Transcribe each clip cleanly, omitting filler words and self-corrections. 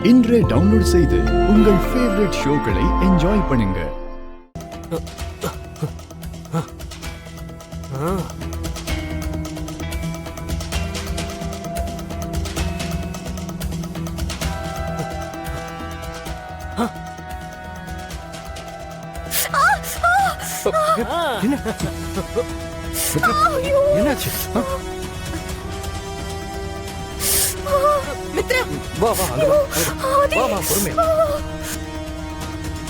இன்றே டவுன்லோட் செய்து உங்கள் ஃபேவரட் ஷோக்களை என்ஜாய் பண்ணுங்க. என்னாச்சு? மித்ரா, வா வா அங்க வா. வா வா பொறுமையா.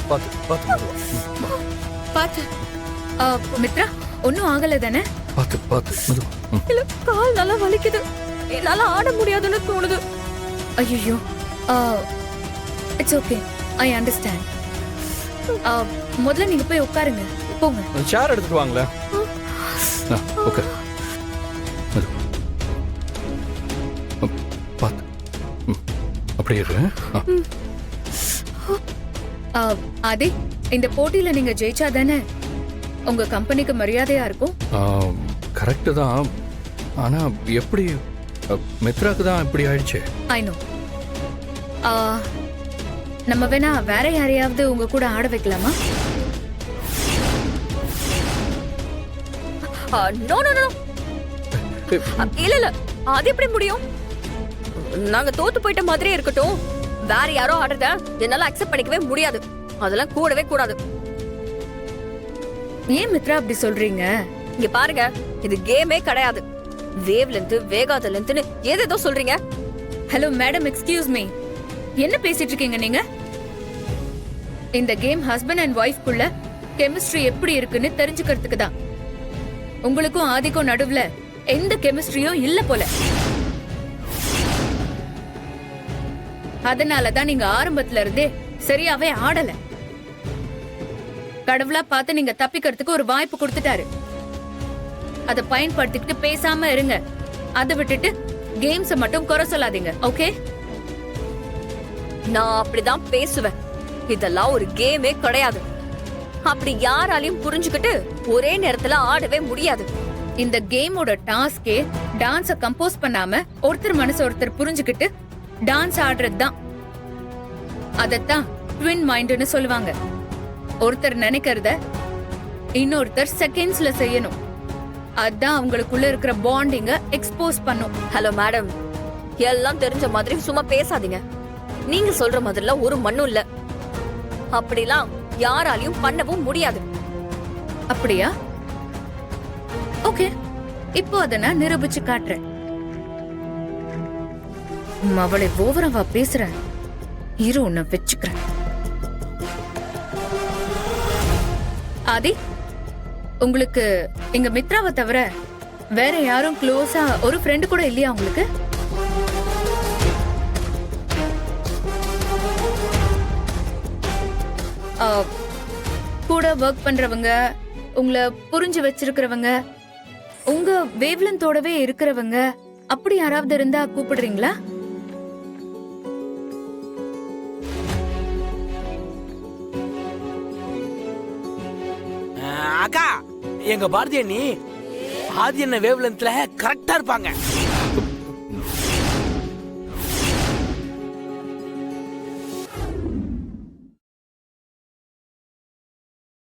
பாத்து பாத்து மெதுவா. பாத்து. மித்ரா, ஒன்னும் ஆகல தானே? பாத்து பாத்து மெதுவா. இல்ல, கால் நல்லா வலிக்குது. என்னால ஆட முடியாதுன்னு தோணுது. ஐயோ, இட்ஸ் ஓகே, ஐ அண்டர்ஸ்டாண்ட். முதல்ல நீங்க போய் உட்காருங்க. போங்க. சேர் எடுத்துட்டு வாங்களே. ஓகே. பாத்து. அப்படியே இரு. ஆதி, இந்த போட்டியில நீங்க ஜெயிச்சா தானே உங்க கம்பெனிக்கு மரியாதையா இருக்கும். கரெக்ட் தான். ஆனா எப்படி மித்ராக்கு தான் இப்படி ஆயிடுச்சு? I know. நம்ம வேணா வேற யாரையாவது உங்க கூட ஆட வைக்கலாமா? No no no. இல்ல இல்ல, அது எப்படி முடியும்? நாங்க தோத்து போயிட்ட மாதிரியே இருக்கட்டும். வேற யாரோ ஆடுறத என்னால அக்செப்ட் பண்ணிக்கவே முடியாது. அதெல்லாம் கூடவே கூடாது. ஏன் மித்ரா அப்படி சொல்றீங்க? இங்க பாருங்க, இது கேமே கிடையாது. வேவ் லென்த், வேகாத லென்த்னு ஏதேதோ சொல்றீங்க. Hello madam, excuse me. என்ன பேசிட்டு இருக்கீங்க நீங்க? இந்த கேம் ஹஸ்பண்ட் அண்ட் ஒய்ஃப் குள்ள கெமிஸ்ட்ரி எப்படி இருக்குன்னு தெரிஞ்சுக்கிறதுக்கு தான். உங்களுக்கும் ஆதிக்கும் நடுவுல எந்த கெமிஸ்ட்ரியும் இல்ல போல. அதனாலதான் நீங்க ஆரம்பத்துல இருந்தே சரியாவே ஆடல. கடவுளா பார்த்து நீங்க தப்பிக்கிறதுக்கு ஒரு வாய்ப்பு கொடுத்துட்டாரு. அதை பயன்படுத்திக்கிட்டு பேசாம இருங்க. அதை விட்டுட்டு கேம்ஸ் மட்டும் குறை சொல்லாதீங்க, ஓகே? நான் அப்படிதான் பேசுவேன். இதெல்லாம் ஒரு கேமே கிடையாது. அப்படி யாராலையும் புரிஞ்சுக்கிட்டு ஒரே நேரத்துல ஆடவே முடியாது. இந்த கேமோட டாஸ்கே டான்ஸ கம்போஸ் பண்ணாம ஒருத்தர் மனசு ஒருத்தர் புரிஞ்சுக்கிட்டு டான்ஸ் ஆடுறது தான். அதத்தான் ட்வின் மைண்ட்னு சொல்லுவாங்க. ஒருத்தர் நினைக்கிறத இன்னொருத்தர் செகண்ட்ஸ்ல செய்யணும். அதான் அவங்களுக்குள்ள இருக்கிற பாண்டிங்க எக்ஸ்போஸ் பண்ணும். ஹலோ மேடம், எல்லாம் தெரிஞ்ச மாதிரி சும்மா பேசாதீங்க. நீங்க சொல்ற மாதிரிலாம் ஒரு மண்ணும் இல்ல. அப்படிலாம் யாராலையும் பண்ணவும் முடியாது. அப்படியா? ஓகே, இப்போ அத நான் நிரூபிச்சு காட்டுறேன். அவளை ஓவரவா பேசுறேன். இரு, உன்னை வச்சுக்கிறேன். ஆதி, உங்களுக்கு எங்க மித்ராவை தவிர வேற யாரும் க்ளோஸா ஒரு ஃப்ரெண்டு கூட இல்லையா உங்களுக்கு? கூட ஒர்க் பண்றவங்க, உங்களை புரிஞ்சு வச்சிருக்கிறவங்க, உங்க வேவ்லென்த்தோடவே இருக்கிறவங்க, அப்படி யாராவது இருந்தா கூப்பிடுறீங்களா? அக்கா, எங்க பாரதி அண்ணி ஆதி என்ன வேவ்லென்த்ல கரெக்டா இருப்பாங்க.